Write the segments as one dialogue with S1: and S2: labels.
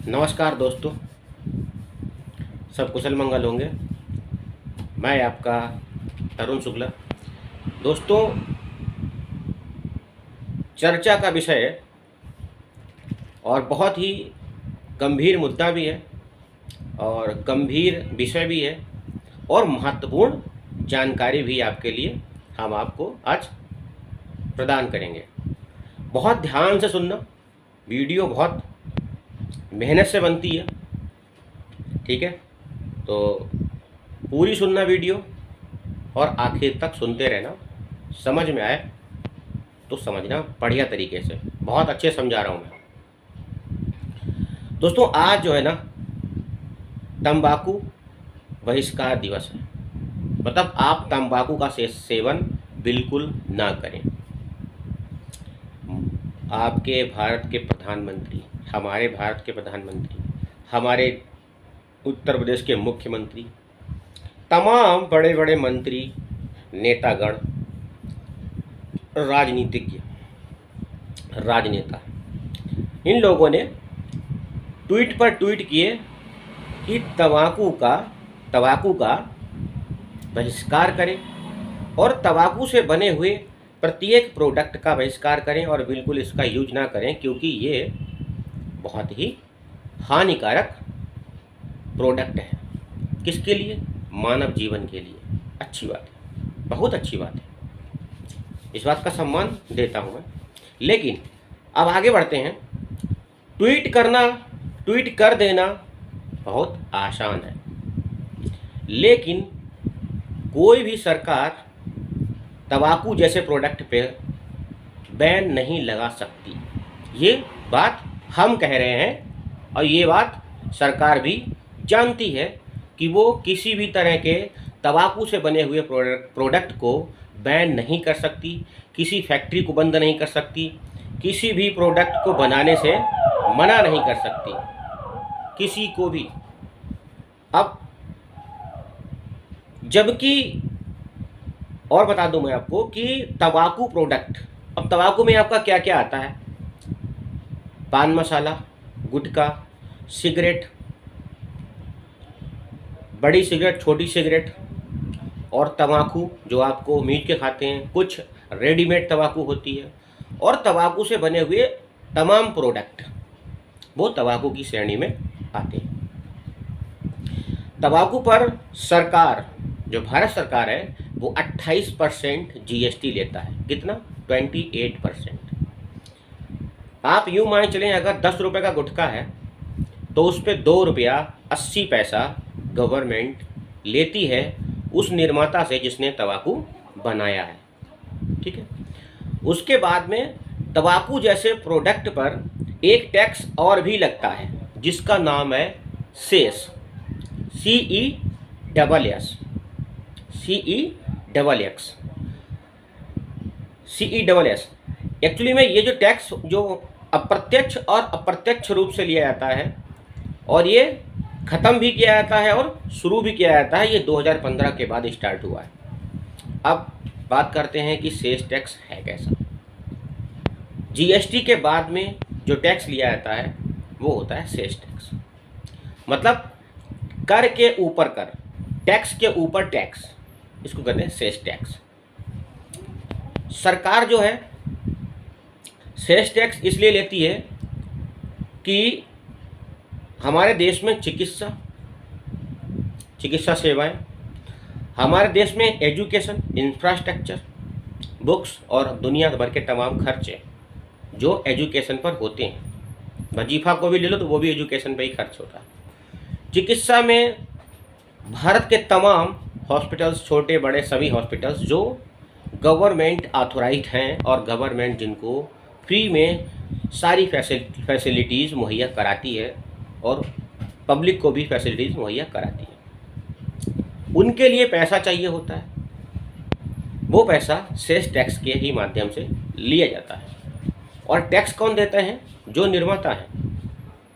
S1: नमस्कार दोस्तों, सब कुशल मंगल होंगे। मैं आपका अरुण शुक्ला। दोस्तों, चर्चा का विषय है और बहुत ही गंभीर मुद्दा भी है और गंभीर विषय भी है और महत्वपूर्ण जानकारी भी आपके लिए हम आपको आज प्रदान करेंगे। बहुत ध्यान से सुनना, वीडियो बहुत मेहनत से बनती है, ठीक है? तो पूरी सुनना वीडियो और आखिर तक सुनते रहना। समझ में आए तो समझना बढ़िया तरीके से, बहुत अच्छे समझा रहा हूँ मैं। दोस्तों, आज जो है ना, तंबाकू बहिष्कार दिवस है। मतलब आप तंबाकू का सेवन बिल्कुल ना करें। आपके भारत के प्रधानमंत्री, हमारे भारत के प्रधानमंत्री, हमारे उत्तर प्रदेश के मुख्यमंत्री, तमाम बड़े बड़े मंत्री, नेतागण, राजनीतिज्ञ, राजनेता, इन लोगों ने ट्वीट पर ट्वीट किए कि तंबाकू का बहिष्कार करें और तंबाकू से बने हुए प्रत्येक प्रोडक्ट का बहिष्कार करें और बिल्कुल इसका यूज ना करें, क्योंकि ये बहुत ही हानिकारक प्रोडक्ट है। किसके लिए? मानव जीवन के लिए। अच्छी बात है, बहुत अच्छी बात है, इस बात का सम्मान देता हूँ मैं। लेकिन अब आगे बढ़ते हैं। ट्वीट कर देना बहुत आसान है, लेकिन कोई भी सरकार तंबाकू जैसे प्रोडक्ट पे बैन नहीं लगा सकती। ये बात हम कह रहे हैं और ये बात सरकार भी जानती है कि वो किसी भी तरह के तंबाकू से बने हुए प्रोडक्ट को बैन नहीं कर सकती, किसी फैक्ट्री को बंद नहीं कर सकती, किसी भी प्रोडक्ट को बनाने से मना नहीं कर सकती, किसी को भी। अब जबकि और बता दूं मैं आपको कि तंबाकू प्रोडक्ट, अब तंबाकू में आपका क्या क्या आता है? पान मसाला, गुटखा, सिगरेट, बड़ी सिगरेट, छोटी सिगरेट और तंबाकू जो आपको मीट के खाते हैं, कुछ रेडीमेड तंबाकू होती है, और तंबाकू से बने हुए तमाम प्रोडक्ट वो तंबाकू की श्रेणी में आते हैं। तंबाकू पर सरकार, जो भारत सरकार है, वो 28% जीएसटी लेता है। कितना? 28%। आप यूँ मान चलें, अगर 10 रुपये का गुटखा है तो उस पर 2 रुपया 80 पैसा गवर्नमेंट लेती है उस निर्माता से जिसने तंबाकू बनाया है, ठीक है? उसके बाद में तंबाकू जैसे प्रोडक्ट पर एक टैक्स और भी लगता है जिसका नाम है सेस, CESS। एक्चुअली में ये जो टैक्स जो अप्रत्यक्ष और अप्रत्यक्ष रूप से लिया जाता है और ये ख़त्म भी किया जाता है और शुरू भी किया जाता है, ये 2015 के बाद स्टार्ट हुआ है। अब बात करते हैं कि सेस टैक्स है कैसा। जीएसटी के बाद में जो टैक्स लिया जाता है वो होता है सेस टैक्स। मतलब कर के ऊपर कर, टैक्स के ऊपर टैक्स, इसको कहते हैं सेस टैक्स। सरकार जो है सेस टैक्स इसलिए लेती है कि हमारे देश में चिकित्सा सेवाएं, हमारे देश में एजुकेशन, इंफ्रास्ट्रक्चर, बुक्स और दुनिया भर के तमाम खर्चे जो एजुकेशन पर होते हैं, वजीफा को भी ले लो तो वो भी एजुकेशन पे ही खर्च होता है। चिकित्सा में भारत के तमाम हॉस्पिटल्स, छोटे बड़े सभी हॉस्पिटल्स जो गवर्नमेंट ऑथोराइज्ड हैं और गवर्नमेंट जिनको फ्री में सारी फैसिलिटीज़ मुहैया कराती है और पब्लिक को भी फैसिलिटीज़ मुहैया कराती है, उनके लिए पैसा चाहिए होता है। वो पैसा सेस टैक्स के ही माध्यम से लिया जाता है। और टैक्स कौन देते हैं? जो निर्माता हैं,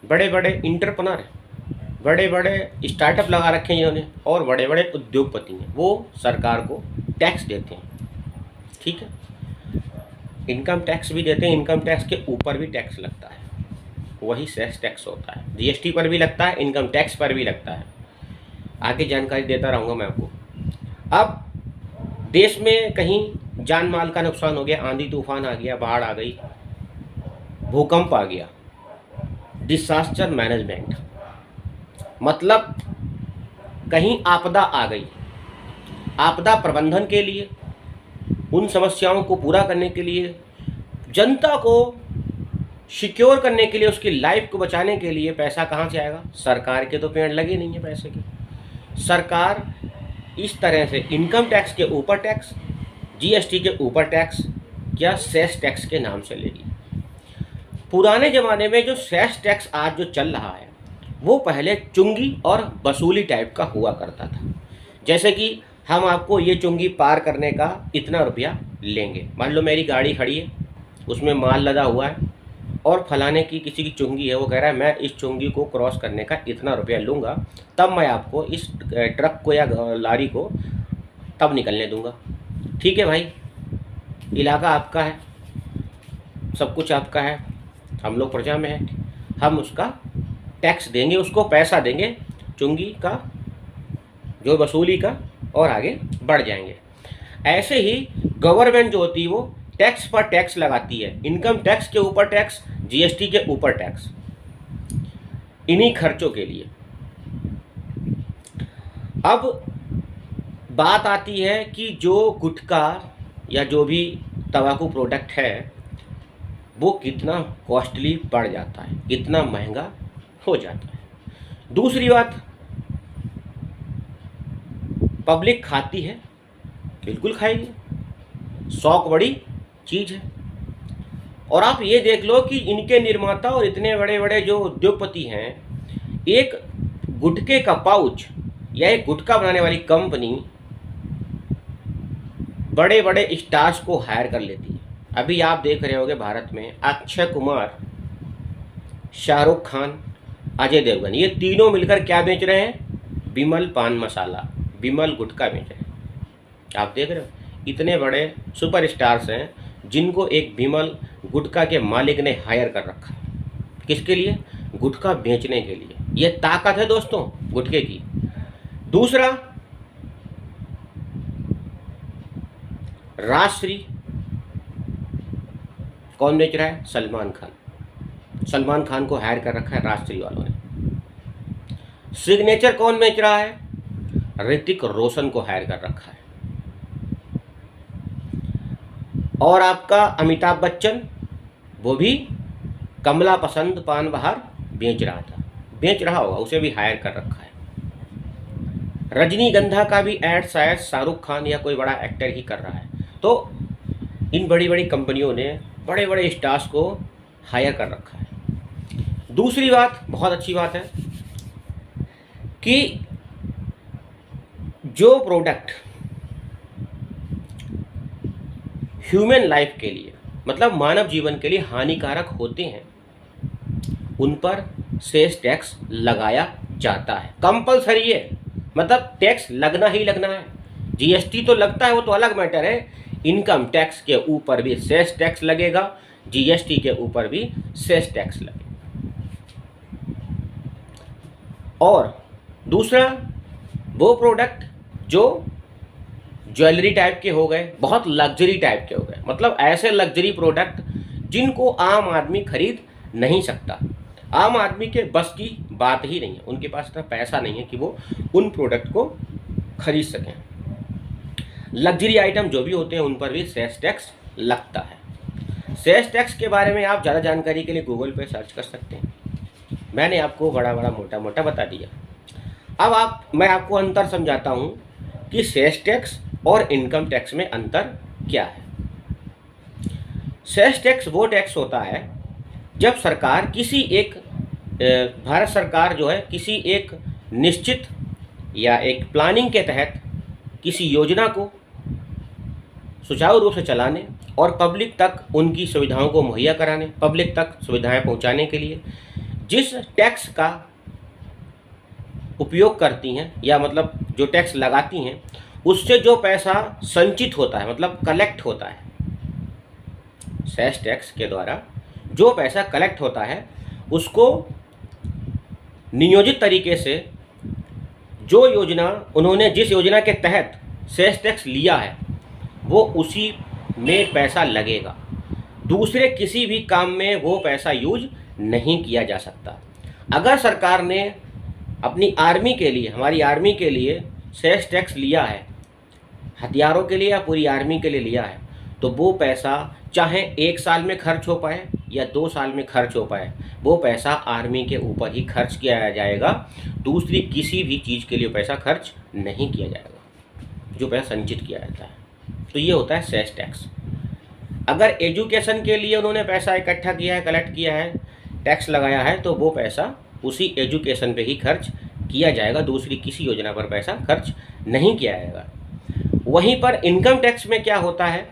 S1: बड़े बड़े इंटरप्रेन्योर हैं, बड़े बड़े स्टार्टअप लगा रखे हैं जिन्होंने, और बड़े बड़े उद्योगपति हैं, वो सरकार को टैक्स देते हैं, ठीक है? इनकम टैक्स भी देते हैं, इनकम टैक्स के ऊपर भी टैक्स लगता है। वही सेस टैक्स होता है। जीएसटी पर भी लगता है, इनकम टैक्स पर भी लगता है। आगे जानकारी देता रहूँगा मैं आपको। अब देश में कहीं जान माल का नुकसान हो गया, आंधी तूफान आ गया, बाढ़ आ गई, भूकंप आ गया, डिसास्टर मैनेजमेंट मतलब कहीं आपदा आ गई, आपदा प्रबंधन के लिए, उन समस्याओं को पूरा करने के लिए, जनता को सिक्योर करने के लिए, उसकी लाइफ को बचाने के लिए पैसा कहाँ से आएगा? सरकार के तो पेड़ लगे नहीं है पैसे के। सरकार इस तरह से इनकम टैक्स के ऊपर टैक्स, जीएसटी के ऊपर टैक्स या सेस टैक्स के नाम से लेगी। पुराने ज़माने में जो सेस टैक्स आज जो चल रहा है वो पहले चुंगी और वसूली टाइप का हुआ करता था। जैसे कि हम आपको ये चुंगी पार करने का इतना रुपया लेंगे। मान लो मेरी गाड़ी खड़ी है, उसमें माल लदा हुआ है और फलाने की किसी की चुंगी है, वो कह रहा है मैं इस चुंगी को क्रॉस करने का इतना रुपया लूँगा, तब मैं आपको इस ट्रक को या लारी को तब निकलने दूंगा। ठीक है भाई, इलाका आपका है, सब कुछ आपका है, हम लोग प्रजा में है, हम उसका टैक्स देंगे, उसको पैसा देंगे चुंगी का, जो वसूली का, और आगे बढ़ जाएंगे। ऐसे ही गवर्नमेंट जो होती है वो टैक्स पर टैक्स लगाती है, इनकम टैक्स के ऊपर टैक्स, जीएसटी के ऊपर टैक्स, इन्हीं खर्चों के लिए। अब बात आती है कि जो गुटखा या जो भी तंबाकू प्रोडक्ट है वो कितना कॉस्टली पड़ जाता है, कितना महंगा हो जाता है। दूसरी बात, पब्लिक खाती है, बिल्कुल खाएगी, शौक बड़ी चीज़ है। और आप ये देख लो कि इनके निर्माता और इतने बड़े बड़े जो उद्योगपति हैं, एक गुटखे का पाउच या एक गुटखा बनाने वाली कंपनी बड़े बड़े स्टार्स को हायर कर लेती है। अभी आप देख रहे होंगे भारत में अक्षय कुमार, शाहरुख खान, अजय देवगन, ये तीनों मिलकर क्या बेच रहे हैं? विमल पान मसाला, विमल गुटखा बेच रहे हैं। आप देख रहे हो, इतने बड़े सुपर स्टार्स हैं जिनको एक विमल गुटखा के मालिक ने हायर कर रखा है। किसके लिए? गुटखा बेचने के लिए। ये ताकत है दोस्तों गुटखे की। दूसरा, राजश्री कौन बेच रहा है? सलमान खान। सलमान खान को हायर कर रखा है राजश्री वालों ने। सिग्नेचर कौन बेच रहा है? ऋतिक रोशन को हायर कर रखा है। और आपका अमिताभ बच्चन, वो भी कमला पसंद पान बहार बेच रहा था, बेच रहा होगा, उसे भी हायर कर रखा है। रजनीगंधा का भी ऐड शायद शाहरुख खान या कोई बड़ा एक्टर ही कर रहा है। तो इन बड़ी बड़ी कंपनियों ने बड़े बड़े स्टार्स को हायर कर रखा है। दूसरी बात, बहुत अच्छी बात है कि जो प्रोडक्ट ह्यूमन लाइफ के लिए, मतलब मानव जीवन के लिए हानिकारक होते हैं, उन पर सेस टैक्स लगाया जाता है। कंपलसरी है, मतलब टैक्स लगना ही लगना है। जीएसटी तो लगता है, वो तो अलग मैटर है। इनकम टैक्स के ऊपर भी सेस टैक्स लगेगा, जीएसटी के ऊपर भी सेस टैक्स लगेगा। और दूसरा, वो प्रोडक्ट जो ज्वेलरी टाइप के हो गए, बहुत लग्जरी टाइप के हो गए, मतलब ऐसे लग्जरी प्रोडक्ट जिनको आम आदमी खरीद नहीं सकता, आम आदमी के बस की बात ही नहीं है, उनके पास इतना पैसा नहीं है कि वो उन प्रोडक्ट को खरीद सकें। लग्जरी आइटम जो भी होते हैं उन पर भी सेस टैक्स लगता है। सेस टैक्स के बारे में आप ज़्यादा जानकारी के लिए गूगल पे सर्च कर सकते हैं, मैंने आपको बड़ा मोटा मोटा बता दिया। अब मैं आपको अंतर समझाता हूँ कि सेस टैक्स और इनकम टैक्स में अंतर क्या है। सेस टैक्स वो टैक्स होता है जब सरकार किसी एक भारत सरकार जो है किसी एक निश्चित या एक प्लानिंग के तहत किसी योजना को सुचारू रूप से चलाने और पब्लिक तक उनकी सुविधाओं को मुहैया कराने, पब्लिक तक सुविधाएं पहुंचाने के लिए जिस टैक्स का उपयोग करती हैं, या मतलब जो टैक्स लगाती हैं, उससे जो पैसा संचित होता है, मतलब कलेक्ट होता है, सेस टैक्स के द्वारा जो पैसा कलेक्ट होता है उसको नियोजित तरीके से जो योजना उन्होंने जिस योजना के तहत सेस टैक्स लिया है वो उसी में पैसा लगेगा। दूसरे किसी भी काम में वो पैसा यूज नहीं किया जा सकता। अगर सरकार ने अपनी आर्मी के लिए, हमारी आर्मी के लिए सेस टैक्स लिया है, हथियारों के लिए या पूरी आर्मी के लिए लिया है, तो वो पैसा चाहे 1 साल में खर्च हो पाए या 2 साल में खर्च हो पाए, वो पैसा आर्मी के ऊपर ही खर्च किया जाएगा। दूसरी किसी भी चीज़ के लिए पैसा खर्च नहीं किया जाएगा, जो पैसा संचित किया जाता है। तो ये होता है सेस टैक्स। अगर एजुकेशन के लिए उन्होंने पैसा इकट्ठा किया है, कलेक्ट किया है, टैक्स लगाया है, तो वो पैसा उसी एजुकेशन पे ही खर्च किया जाएगा, दूसरी किसी योजना पर पैसा खर्च नहीं किया जाएगा। वहीं पर इनकम टैक्स में क्या होता है,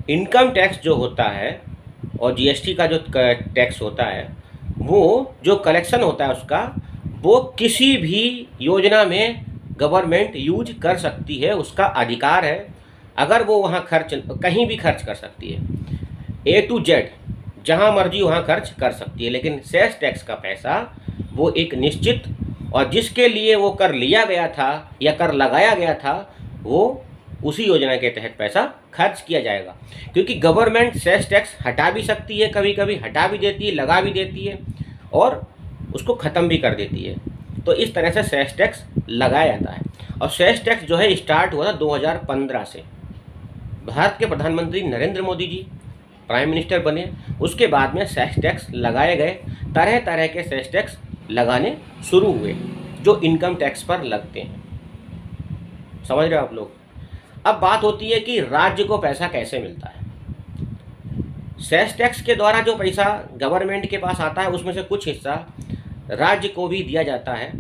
S1: इनकम टैक्स जो होता है और जीएसटी का जो टैक्स होता है, वो जो कलेक्शन होता है उसका, वो किसी भी योजना में गवर्नमेंट यूज कर सकती है, उसका अधिकार है। अगर वो वहाँ खर्च, कहीं भी खर्च कर सकती है, A to Z, जहाँ मर्जी वहाँ खर्च कर सकती है। लेकिन सेस टैक्स का पैसा वो एक निश्चित, और जिसके लिए वो कर लिया गया था या कर लगाया गया था, वो उसी योजना के तहत पैसा खर्च किया जाएगा। क्योंकि गवर्नमेंट सेस टैक्स हटा भी सकती है, कभी कभी हटा भी देती है, लगा भी देती है और उसको ख़त्म भी कर देती है। तो इस तरह से सेस टैक्स लगाया जाता है। और सेस टैक्स जो है स्टार्ट हुआ था 2015 से। भारत के प्रधानमंत्री नरेंद्र मोदी जी प्राइम मिनिस्टर बने, उसके बाद में सेस टैक्स लगाए गए। तरह तरह के सेस टैक्स लगाने शुरू हुए जो इनकम टैक्स पर लगते हैं। समझ रहे हो आप लोग। अब बात होती है कि राज्य को पैसा कैसे मिलता है। सेस टैक्स के द्वारा जो पैसा गवर्नमेंट के पास आता है, उसमें से कुछ हिस्सा राज्य को भी दिया जाता है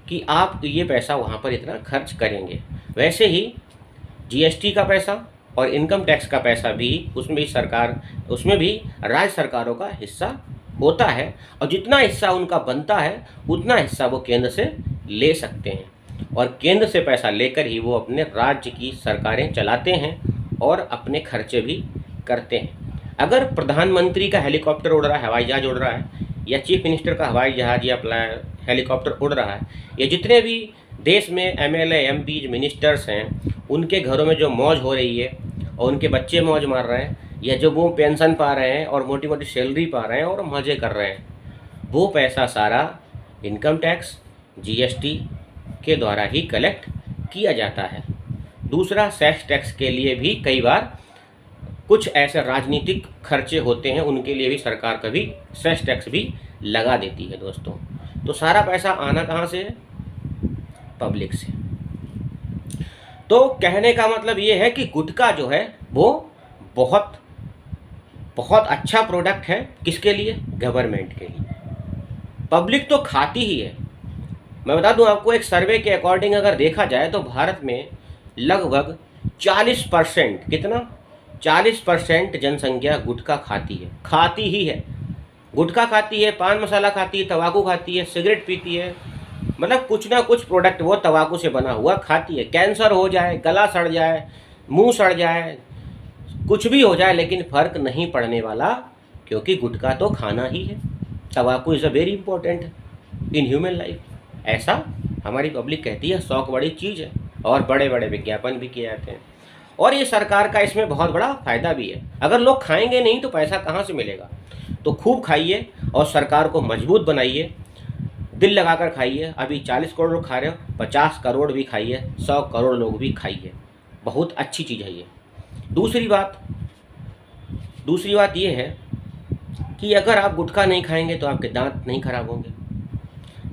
S1: कि आप ये पैसा वहाँ पर इतना खर्च करेंगे। वैसे ही जीएसटी का पैसा और इनकम टैक्स का पैसा भी, उसमें भी राज्य सरकारों का हिस्सा होता है। और जितना हिस्सा उनका बनता है उतना हिस्सा वो केंद्र से ले सकते हैं, और केंद्र से पैसा लेकर ही वो अपने राज्य की सरकारें चलाते हैं और अपने खर्चे भी करते हैं। अगर प्रधानमंत्री का हेलीकॉप्टर उड़ रहा है, हवाई जहाज़ उड़ रहा है, या चीफ मिनिस्टर का हवाई जहाज़ या हेलीकॉप्टर उड़ रहा है, या जितने भी देश में एमएलए, एमपीज, मिनिस्टर्स हैं, उनके घरों में जो मौज हो रही है और उनके बच्चे मौज मार रहे हैं, या जो वो पेंशन पा रहे हैं और मोटी मोटी सैलरी पा रहे हैं और मज़े कर रहे हैं, वो पैसा सारा इनकम टैक्स, जीएसटी के द्वारा ही कलेक्ट किया जाता है। दूसरा, सेस टैक्स के लिए भी कई बार कुछ ऐसे राजनीतिक खर्चे होते हैं, उनके लिए भी सरकार कभी सेस टैक्स भी लगा देती है दोस्तों। तो सारा पैसा आना कहाँ से है? पब्लिक से। तो कहने का मतलब ये है कि गुटखा जो है वो बहुत बहुत अच्छा प्रोडक्ट है। किसके लिए? गवर्नमेंट के लिए। पब्लिक तो खाती ही है। मैं बता दूं आपको, एक सर्वे के अकॉर्डिंग अगर देखा जाए तो भारत में लगभग 40%, कितना? 40% जनसंख्या गुटखा खाती ही है। गुटखा खाती है, पान मसाला खाती है, तंबाकू खाती है, सिगरेट पीती है, मतलब कुछ ना कुछ प्रोडक्ट वो तंबाकू से बना हुआ खाती है। कैंसर हो जाए, गला सड़ जाए, मुंह सड़ जाए, कुछ भी हो जाए, लेकिन फ़र्क नहीं पड़ने वाला, क्योंकि गुटखा तो खाना ही है। तंबाकू is a very important in human life, ऐसा हमारी पब्लिक कहती है। शौक बड़ी चीज़ है और बड़े बड़े विज्ञापन भी किए जाते हैं, और ये सरकार का इसमें बहुत बड़ा फ़ायदा भी है। अगर लोग खाएंगे नहीं तो पैसा कहाँ से मिलेगा? तो खूब खाइए और सरकार को मजबूत बनाइए, दिल लगाकर खाइए। अभी 40 करोड़ लोग खा रहे हो, 50 करोड़ भी खाइए, 100 करोड़ लोग भी खाइए, बहुत अच्छी चीज़ है ये। दूसरी बात ये है कि अगर आप गुटखा नहीं खाएंगे तो आपके दांत नहीं खराब होंगे।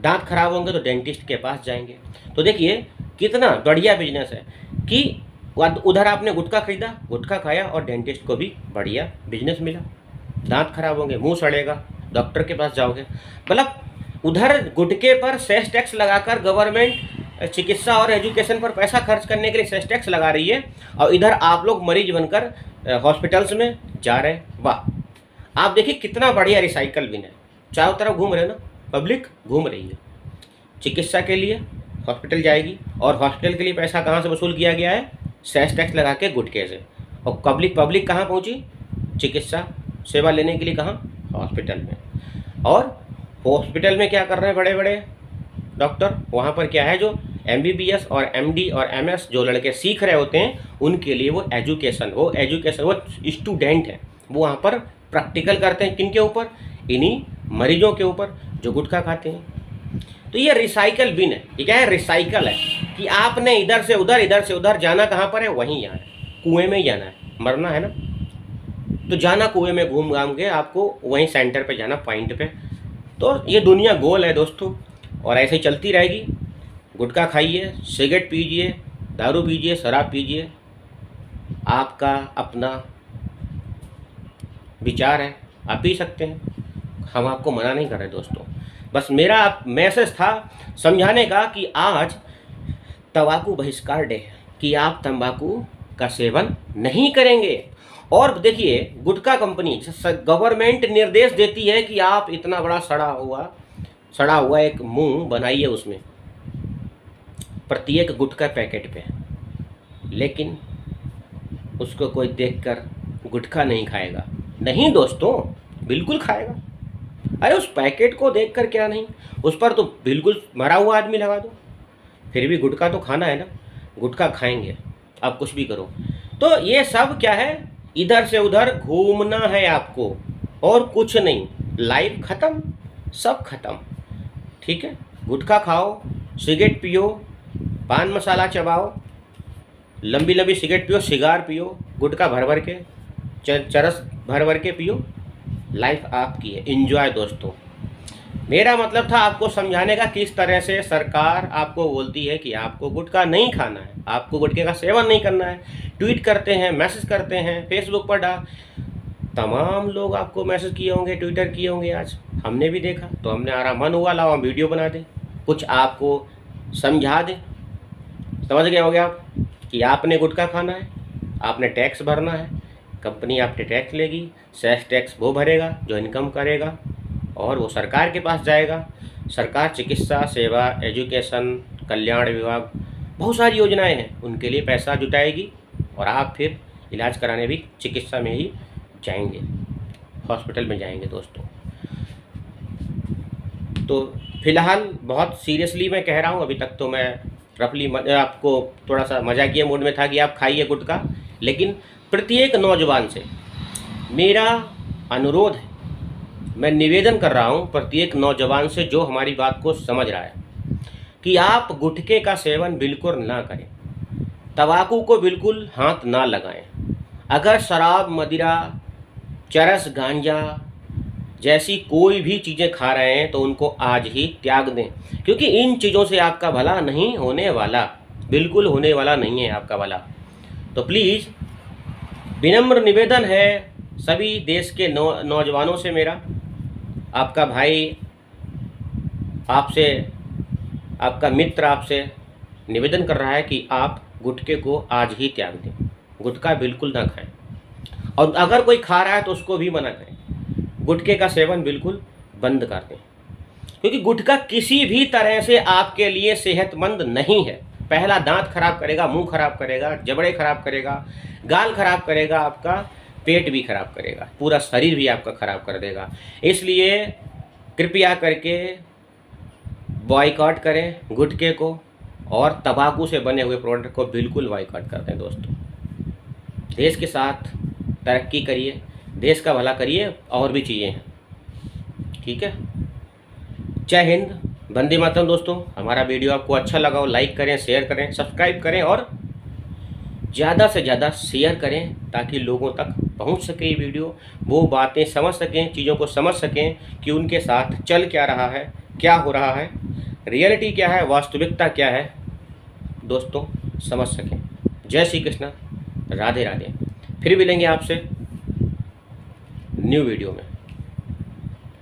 S1: दांत खराब होंगे तो डेंटिस्ट के पास जाएंगे। तो देखिए कितना बढ़िया बिजनेस है कि उधर आपने गुटखा खरीदा, गुटखा खाया और डेंटिस्ट को भी बढ़िया बिजनेस मिला। दांत खराब होंगे, मुंह सड़ेगा, डॉक्टर के पास जाओगे। मतलब उधर गुटखे पर सेस टैक्स लगाकर गवर्नमेंट चिकित्सा और एजुकेशन पर पैसा खर्च करने के लिए सेस टैक्स लगा रही है, और इधर आप लोग मरीज बनकर हॉस्पिटल्स में जा रहे हैं। वाह! आप देखिए कितना बढ़िया रिसाइकल बिन है। चारों तरफ घूम रहे हैं ना, पब्लिक घूम रही है। चिकित्सा के लिए हॉस्पिटल जाएगी, और हॉस्पिटल के लिए पैसा कहाँ से वसूल किया गया है? सेस टैक्स लगा के गुटखे से। और पब्लिक कहाँ पहुँची? चिकित्सा सेवा लेने के लिए कहाँ? हॉस्पिटल में। और हॉस्पिटल में क्या कर रहे हैं बड़े बड़े डॉक्टर, वहाँ पर क्या है, जो MBBS और MD और MS जो लड़के सीख रहे होते हैं, उनके लिए वो एजुकेशन वो स्टूडेंट हैं, वो वहाँ पर प्रैक्टिकल करते हैं। किनके ऊपर? इन्हीं मरीजों के ऊपर जो गुटखा खाते हैं। तो ये रिसाइकल बिन है। ये क्या है? रिसाइकल है कि आपने इधर से उधर जाना कहाँ पर है? वहीं जाना है, कुएं में ही जाना है, मरना है ना, तो जाना कुएं में घूम घाम के आपको वहीं सेंटर पे जाना, पॉइंट पे। तो ये दुनिया गोल है दोस्तों, और ऐसे ही चलती रहेगी। गुटखा खाइए, सिगरेट पीजिए, दारू पीजिए, शराब पीजिए, आपका अपना विचार है, आप पी सकते हैं, हम आपको मना नहीं कर रहे दोस्तों। बस मेरा मैसेज था समझाने का कि आज तंबाकू बहिष्कार डे है, कि आप तंबाकू का सेवन नहीं करेंगे। और देखिए, गुटखा कंपनी, गवर्नमेंट निर्देश देती है कि आप इतना बड़ा सड़ा हुआ एक मुंह बनाइए उसमें प्रत्येक गुटखा पैकेट पे, लेकिन उसको कोई देखकर गुटखा नहीं खाएगा। नहीं दोस्तों, बिल्कुल खाएगा। अरे उस पैकेट को देखकर क्या नहीं, उस पर तो बिल्कुल मरा हुआ आदमी लगा दो, फिर भी गुटखा तो खाना है ना, गुटखा खाएंगे, आप कुछ भी करो। तो ये सब क्या है? इधर से उधर घूमना है आपको, और कुछ नहीं। लाइफ खत्म, सब खत्म, ठीक है। गुटखा खाओ, सिगरेट पियो, पान मसाला चबाओ, लंबी लंबी सिगरेट पियो, सिगार पियो, गुटखा भर भर के, चरस भर भर के पियो। लाइफ आपकी है, एंजॉय दोस्तों। मेरा मतलब था आपको समझाने का, किस तरह से सरकार आपको बोलती है कि आपको गुटखा नहीं खाना है, आपको गुटखे का सेवन नहीं करना है। ट्वीट करते हैं, मैसेज करते हैं, फेसबुक पर तमाम लोग आपको मैसेज किए होंगे, ट्विटर किए होंगे, आज हमने भी देखा, तो हमने हमारा मन हुआ लाओ हम वीडियो बना दें, कुछ आपको समझा दें। समझ गए होंगे आप कि आपने गुटखा खाना है, आपने टैक्स भरना है, कंपनी आपसे टैक्स लेगी, सेस टैक्स वो भरेगा जो इनकम करेगा, और वो सरकार के पास जाएगा। सरकार चिकित्सा सेवा, एजुकेशन, कल्याण विभाग, बहुत सारी योजनाएं हैं, उनके लिए पैसा जुटाएगी, और आप फिर इलाज कराने भी चिकित्सा में ही जाएंगे, हॉस्पिटल में जाएंगे दोस्तों। तो फिलहाल बहुत सीरियसली मैं कह रहा हूँ, अभी तक तो मैं रफली आपको थोड़ा सा मजाकिया मूड में था कि आप खाइए गुटखा, लेकिन प्रत्येक नौजवान से मेरा अनुरोध है, मैं निवेदन कर रहा हूँ प्रत्येक नौजवान से जो हमारी बात को समझ रहा है, कि आप गुटखे का सेवन बिल्कुल ना करें, तंबाकू को बिल्कुल हाथ ना लगाएं। अगर शराब, मदिरा, चरस, गांजा जैसी कोई भी चीज़ें खा रहे हैं तो उनको आज ही त्याग दें, क्योंकि इन चीज़ों से आपका भला नहीं होने वाला, बिल्कुल होने वाला नहीं है आपका भला। तो प्लीज़ विनम्र निवेदन है सभी देश के नौजवानों से मेरा, आपका भाई आपसे, आपका मित्र आपसे निवेदन कर रहा है कि आप गुटखे को आज ही त्याग दें, गुटखा बिल्कुल ना खाएं, और अगर कोई खा रहा है तो उसको भी मना करें, गुटखे का सेवन बिल्कुल बंद कर दें, क्योंकि गुटखा किसी भी तरह से आपके लिए सेहतमंद नहीं है। पहला दांत खराब करेगा, मुंह खराब करेगा, जबड़े खराब करेगा, गाल खराब करेगा, आपका पेट भी खराब करेगा, पूरा शरीर भी आपका खराब कर देगा। इसलिए कृपया करके बॉयकॉट करें गुटखे को, और तंबाकू से बने हुए प्रोडक्ट को बिल्कुल बॉयकॉट कर दें दोस्तों। देश के साथ तरक्की करिए, देश का भला करिए, और भी चीज़ें हैं, ठीक है। जय हिंद, वंदे मातरम दोस्तों। हमारा वीडियो आपको अच्छा लगा हो, लाइक करें, शेयर करें, सब्सक्राइब करें, और ज़्यादा से ज़्यादा शेयर करें, ताकि लोगों तक पहुंच सके ये वीडियो, वो बातें समझ सकें, चीज़ों को समझ सकें कि उनके साथ चल क्या रहा है, क्या हो रहा है, रियलिटी क्या है, वास्तविकता क्या है, दोस्तों समझ सकें। जय श्री कृष्ण, राधे राधे। फिर मिलेंगे आपसे न्यू वीडियो में।